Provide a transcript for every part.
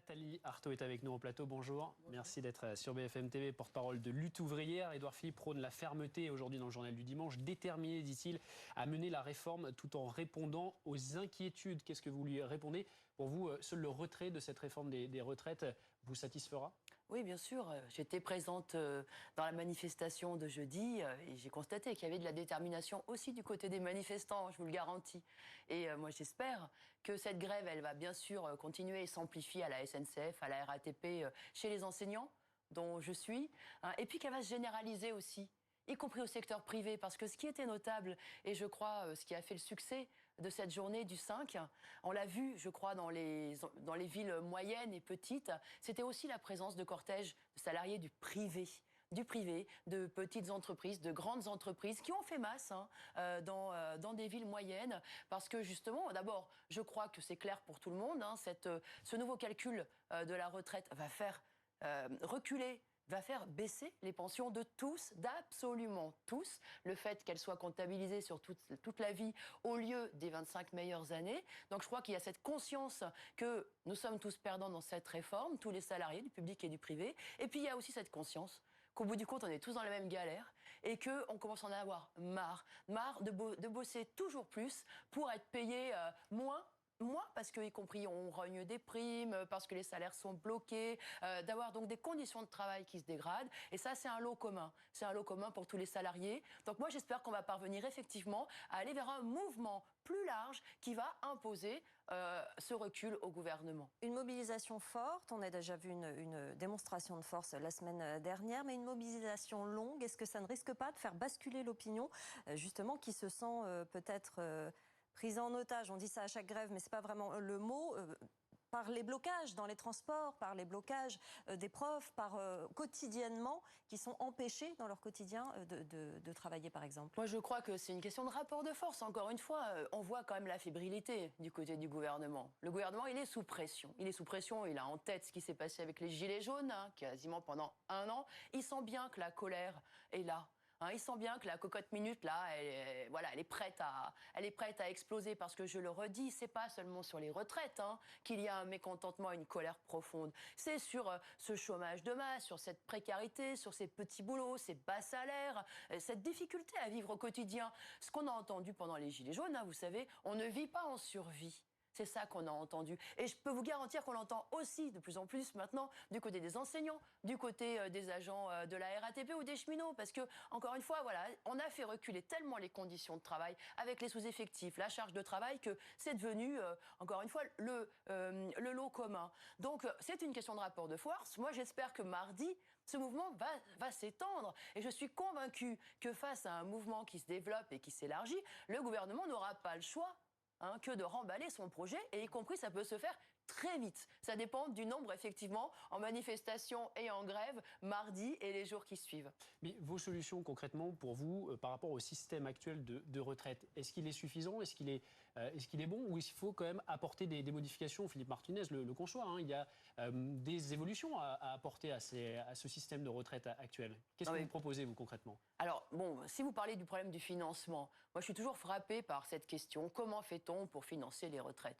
Nathalie Arthaud est avec nous au plateau. Bonjour. Merci d'être sur BFM TV, porte-parole de Lutte ouvrière. Édouard Philippe prône la fermeté aujourd'hui dans le journal du dimanche. Déterminé, dit-il, à mener la réforme tout en répondant aux inquiétudes. Qu'est-ce que vous lui répondez? Pour vous, seul le retrait de cette réforme des retraites vous satisfera? Oui, bien sûr. J'étais présente dans la manifestation de jeudi et j'ai constaté qu'il y avait de la détermination aussi du côté des manifestants, je vous le garantis. Et moi, j'espère que cette grève, elle va bien sûr continuer et s'amplifier à la SNCF, à la RATP, chez les enseignants, dont je suis, hein, et puis qu'elle va se généraliser aussi, y compris au secteur privé, parce que ce qui était notable, et je crois ce qui a fait le succès de cette journée du 5, on l'a vu, je crois, dans les villes moyennes et petites, c'était aussi la présence de cortèges de salariés du privé, de petites entreprises, de grandes entreprises qui ont fait masse dans des villes moyennes, parce que justement, d'abord, je crois que c'est clair pour tout le monde, ce nouveau calcul de la retraite va faire reculer, va faire baisser les pensions de tous, d'absolument tous. Le fait qu'elles soient comptabilisées sur toute la vie au lieu des 25 meilleures années. Donc je crois qu'il y a cette conscience que nous sommes tous perdants dans cette réforme, tous les salariés du public et du privé. Et puis il y a aussi cette conscience qu'au bout du compte, on est tous dans la même galère et qu'on commence à en avoir marre de bosser toujours plus pour être payé moins. Moi, parce que, y compris, on rogne des primes, parce que les salaires sont bloqués, d'avoir donc des conditions de travail qui se dégradent. Et ça, c'est un lot commun. C'est un lot commun pour tous les salariés. Donc moi, j'espère qu'on va parvenir effectivement à aller vers un mouvement plus large qui va imposer ce recul au gouvernement. Une mobilisation forte, on a déjà vu une démonstration de force la semaine dernière, mais une mobilisation longue, est-ce que ça ne risque pas de faire basculer l'opinion, justement, qui se sent peut-être... prise en otage, on dit ça à chaque grève, mais ce n'est pas vraiment le mot, par les blocages dans les transports, par les blocages des profs, quotidiennement, qui sont empêchés dans leur quotidien de travailler, par exemple? Moi, je crois que c'est une question de rapport de force. Encore une fois, on voit quand même la fébrilité du côté du gouvernement. Le gouvernement, il est sous pression. Il est sous pression, il a en tête ce qui s'est passé avec les Gilets jaunes, quasiment pendant 1 an. Il sent bien que la colère est là. Il sent bien que la cocotte minute, là, elle est prête à exploser, parce que, je le redis, c'est pas seulement sur les retraites qu'il y a un mécontentement, une colère profonde. C'est sur ce chômage de masse, sur cette précarité, sur ces petits boulots, ces bas salaires, cette difficulté à vivre au quotidien. Ce qu'on a entendu pendant les Gilets jaunes, vous savez, on ne vit pas en survie. C'est ça qu'on a entendu. Et je peux vous garantir qu'on l'entend aussi de plus en plus maintenant du côté des enseignants, du côté des agents de la RATP ou des cheminots. Parce que, encore une fois, voilà, on a fait reculer tellement les conditions de travail avec les sous-effectifs, la charge de travail, que c'est devenu, encore une fois, le lot commun. Donc, c'est une question de rapport de force. Moi, j'espère que mardi, ce mouvement va s'étendre. Et je suis convaincue que face à un mouvement qui se développe et qui s'élargit, le gouvernement n'aura pas le choix que de remballer son projet, et y compris ça peut se faire très vite. Ça dépend du nombre, effectivement, en manifestation et en grève, mardi et les jours qui suivent. Mais vos solutions, concrètement, pour vous, par rapport au système actuel de retraite, est-ce qu'il est suffisant? Est-ce qu'il est bon? Ou il faut quand même apporter des modifications? Philippe Martinez le conçoit, il y a des évolutions à apporter à ce système de retraite actuel. Qu'est-ce que vous proposez, vous, concrètement? Alors, bon, si vous parlez du problème du financement, moi, je suis toujours frappée par cette question. Comment fait-on pour financer les retraites?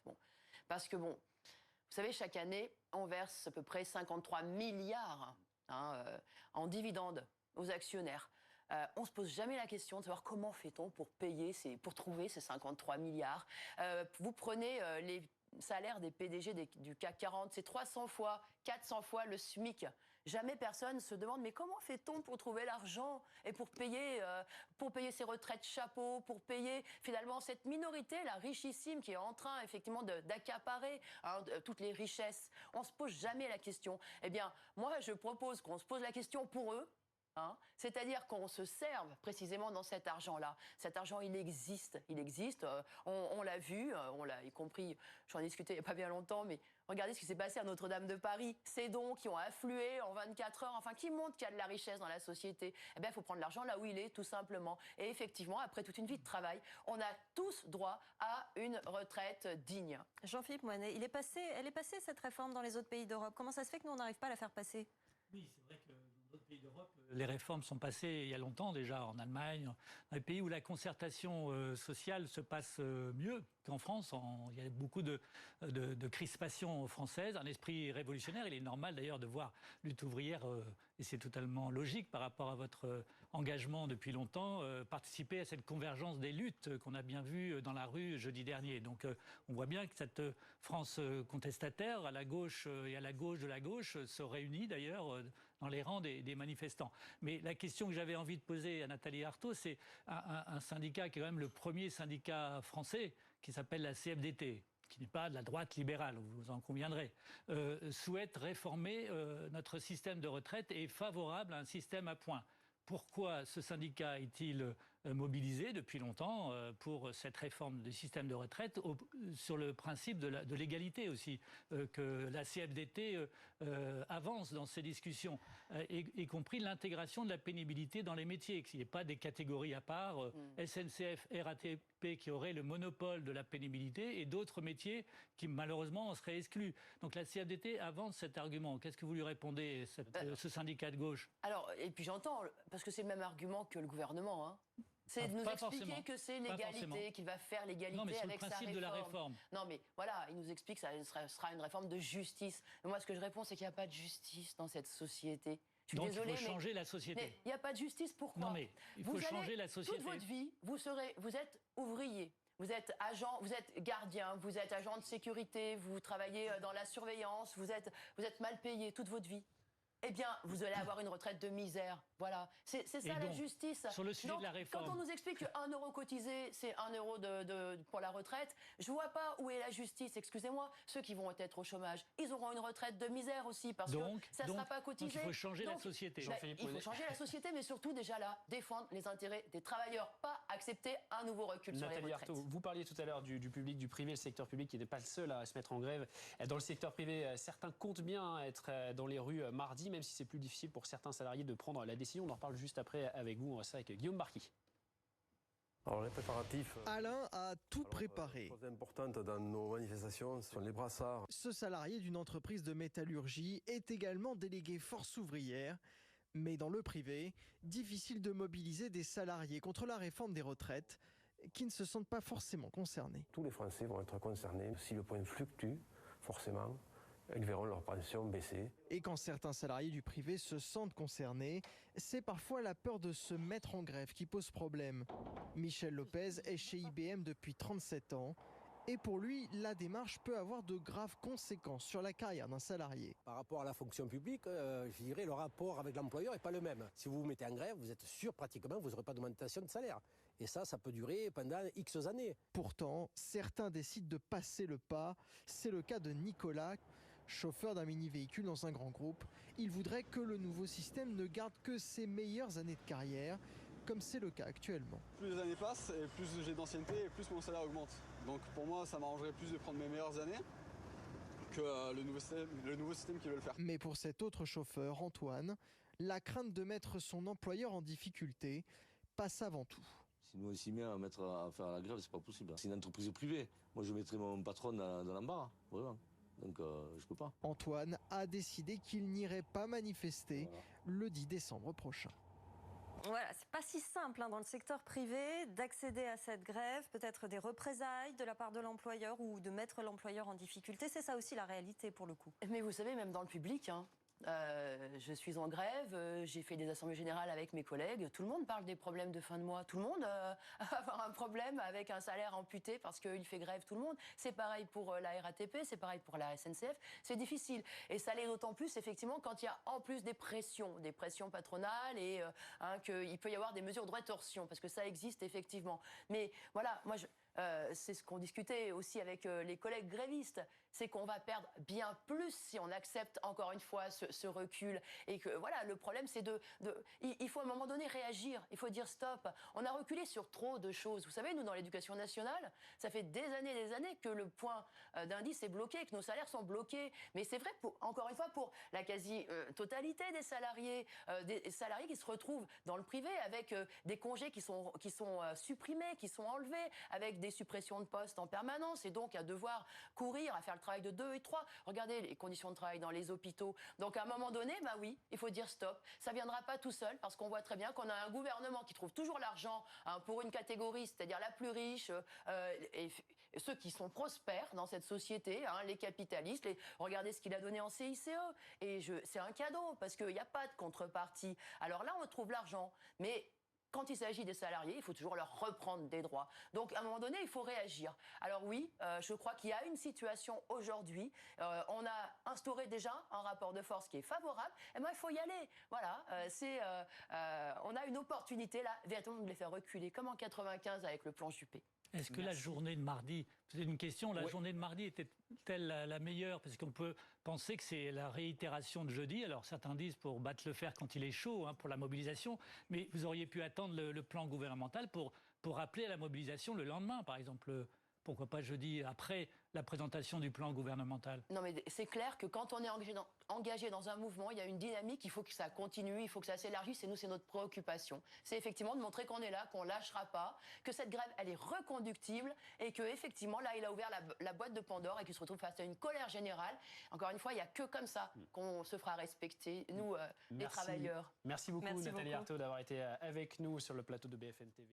Parce que, vous savez, chaque année, on verse à peu près 53 milliards en dividendes aux actionnaires. On ne se pose jamais la question de savoir comment fait-on pour trouver ces 53 milliards. Vous prenez les salaires des PDG du CAC 40, c'est 300 fois, 400 fois le SMIC. Jamais personne se demande, mais comment fait-on pour trouver l'argent et pour payer ces retraites chapeaux, pour payer finalement cette minorité, la richissime, qui est en train effectivement d'accaparer toutes les richesses. On ne se pose jamais la question. Eh bien, moi, je propose qu'on se pose la question pour eux. C'est-à-dire qu'on se serve précisément dans cet argent-là. Cet argent, il existe. On l'a vu, y compris, j'en ai discuté il n'y a pas bien longtemps, mais regardez ce qui s'est passé à Notre-Dame de Paris. Ces dons qui ont afflué en 24 heures, qui montrent qu'il y a de la richesse dans la société. Eh bien, il faut prendre l'argent là où il est, tout simplement. Et effectivement, après toute une vie de travail, on a tous droit à une retraite digne. Jean-Philippe Moinet, elle est passée cette réforme dans les autres pays d'Europe. Comment ça se fait que nous, on n'arrive pas à la faire passer? Oui, c'est vrai que d'autres pays d'Europe, les réformes sont passées il y a longtemps déjà, en Allemagne, dans les pays où la concertation sociale se passe mieux qu'en France. Il y a beaucoup de crispations françaises, un esprit révolutionnaire. Il est normal d'ailleurs de voir lutte ouvrière, et c'est totalement logique par rapport à votre engagement depuis longtemps, participer à cette convergence des luttes qu'on a bien vues dans la rue jeudi dernier. Donc on voit bien que cette France contestataire, à la gauche et à la gauche de la gauche, se réunit d'ailleurs dans les rangs des manifestants. Mais la question que j'avais envie de poser à Nathalie Arthaud, c'est un syndicat qui est quand même le premier syndicat français, qui s'appelle la CFDT, qui n'est pas de la droite libérale, vous en conviendrez, souhaite réformer notre système de retraite et est favorable à un système à points. Pourquoi ce syndicat est-il mobilisé depuis longtemps pour cette réforme du système de retraite sur le principe de l'égalité aussi, que la CFDT avance dans ces discussions, y compris l'intégration de la pénibilité dans les métiers, qu'il n'y ait pas des catégories à part, SNCF, RATP qui auraient le monopole de la pénibilité et d'autres métiers qui malheureusement en seraient exclus. Donc la CFDT avance cet argument. Qu'est-ce que vous lui répondez, ce syndicat de gauche? Alors, et puis j'entends, parce que c'est le même argument que le gouvernement, hein. C'est de nous expliquer que c'est l'égalité, qu'il va faire l'égalité avec sa réforme. Non, mais sur le principe de la réforme. Non, mais voilà, il nous explique que ça sera une réforme de justice. Mais moi, ce que je réponds, c'est qu'il n'y a pas de justice dans cette société. Je suis désolée, il faut changer la société. Mais il n'y a pas de justice, pourquoi? Non, mais il faut changer la société. Toute votre vie, vous êtes ouvrier. Vous êtes agent, vous êtes gardien, vous êtes agent de sécurité, vous travaillez dans la surveillance, vous êtes mal payé toute votre vie. Eh bien, vous allez avoir une retraite de misère. Voilà, c'est ça la justice. Sur le sujet de la réforme. Quand on nous explique que 1 euro cotisé, c'est 1 euro pour la retraite, je vois pas où est la justice. Excusez-moi, ceux qui vont être au chômage, ils auront une retraite de misère aussi parce que ça ne sera pas cotisé. Donc il faut changer la société. Il faut changer la société, mais surtout déjà là, défendre les intérêts des travailleurs, pas accepter un nouveau recul sur les retraites. Nathalie Arthaud, vous parliez tout à l'heure du public, du privé, le secteur public qui n'est pas le seul à se mettre en grève. Dans le secteur privé, certains comptent bien être dans les rues mardi, même si c'est plus difficile pour certains salariés de prendre la décision. On en reparle juste après avec vous, on va ça avec Guillaume Barqui. Alors les préparatifs. Alain a tout préparé. La chose importante dans nos manifestations sont les brassards. Ce salarié d'une entreprise de métallurgie est également délégué force ouvrière. Mais dans le privé, difficile de mobiliser des salariés contre la réforme des retraites qui ne se sentent pas forcément concernés. Tous les Français vont être concernés. Si le point fluctue, forcément, ils verront leur pension baisser. Et quand certains salariés du privé se sentent concernés, c'est parfois la peur de se mettre en grève qui pose problème. Michel Lopez est chez IBM depuis 37 ans. Et pour lui, la démarche peut avoir de graves conséquences sur la carrière d'un salarié. Par rapport à la fonction publique, je dirais le rapport avec l'employeur n'est pas le même. Si vous vous mettez en grève, vous êtes sûr pratiquement que vous n'aurez pas d'augmentation de salaire. Et ça peut durer pendant X années. Pourtant, certains décident de passer le pas. C'est le cas de Nicolas, chauffeur d'un mini-véhicule dans un grand groupe. Il voudrait que le nouveau système ne garde que ses meilleures années de carrière, comme c'est le cas actuellement. Plus les années passent et plus j'ai d'ancienneté et plus mon salaire augmente. Donc pour moi, ça m'arrangerait plus de prendre mes meilleures années que le nouveau système qui veut le faire. Mais pour cet autre chauffeur, Antoine, la crainte de mettre son employeur en difficulté passe avant tout. Si nous on s'y met à faire la grève, c'est pas possible. C'est une entreprise privée. Moi, je mettrais mon patron dans l'embarras, vraiment. Donc je peux pas. Antoine a décidé qu'il n'irait pas manifester le 10 décembre prochain. Voilà, c'est pas si simple dans le secteur privé d'accéder à cette grève, peut-être des représailles de la part de l'employeur ou de mettre l'employeur en difficulté. C'est ça aussi la réalité pour le coup. Mais vous savez, même dans le public, je suis en grève, j'ai fait des assemblées générales avec mes collègues, tout le monde parle des problèmes de fin de mois, tout le monde va avoir un problème avec un salaire amputé parce qu'il fait grève, tout le monde. C'est pareil pour la RATP, c'est pareil pour la SNCF, c'est difficile. Et ça l'est d'autant plus effectivement quand il y a en plus des pressions patronales et qu'il peut y avoir des mesures de rétorsion, parce que ça existe effectivement. Mais voilà, moi c'est ce qu'on discutait aussi avec les collègues grévistes, c'est qu'on va perdre bien plus si on accepte encore une fois ce recul. Et que voilà, le problème c'est il faut à un moment donné réagir, il faut dire stop. On a reculé sur trop de choses. Vous savez, nous dans l'éducation nationale, ça fait des années que le point d'indice est bloqué, que nos salaires sont bloqués. Mais c'est vrai, encore une fois, pour la quasi-totalité des salariés qui se retrouvent dans le privé avec des congés qui sont supprimés, qui sont enlevés, avec des suppressions de postes en permanence et donc à devoir courir, à faire le travail de 2 et 3. Regardez les conditions de travail dans les hôpitaux. Donc à un moment donné, bah oui, il faut dire stop. Ça ne viendra pas tout seul parce qu'on voit très bien qu'on a un gouvernement qui trouve toujours l'argent pour une catégorie, c'est-à-dire la plus riche et ceux qui sont prospères dans cette société, les capitalistes. Regardez ce qu'il a donné en CICE. Et c'est un cadeau parce qu'il n'y a pas de contrepartie. Alors là, on trouve l'argent. Mais quand il s'agit des salariés, il faut toujours leur reprendre des droits. Donc, à un moment donné, il faut réagir. Alors oui, je crois qu'il y a une situation aujourd'hui. On a instauré déjà un rapport de force qui est favorable. Et ben, il faut y aller. Voilà, on a une opportunité là, véritablement de les faire reculer, comme en 95 avec le plan Juppé. Est-ce que la journée de mardi, c'est une question, la journée de mardi était-elle la meilleure? Parce qu'on peut penser que c'est la réitération de jeudi. Alors certains disent pour battre le fer quand il est chaud, pour la mobilisation. Mais vous auriez pu attendre le plan gouvernemental pour rappeler à la mobilisation le lendemain, par exemple. Pourquoi pas jeudi, après la présentation du plan gouvernemental? Non, mais c'est clair que quand on est engagé dans un mouvement, il y a une dynamique, il faut que ça continue, il faut que ça s'élargisse, et nous, c'est notre préoccupation. C'est effectivement de montrer qu'on est là, qu'on ne lâchera pas, que cette grève, elle est reconductible, et qu'effectivement, là, il a ouvert la boîte de Pandore, et qu'il se retrouve face à une colère générale. Encore une fois, il n'y a que comme ça qu'on se fera respecter, nous, les travailleurs. Merci beaucoup, Nathalie Arthaud, d'avoir été avec nous sur le plateau de BFM TV.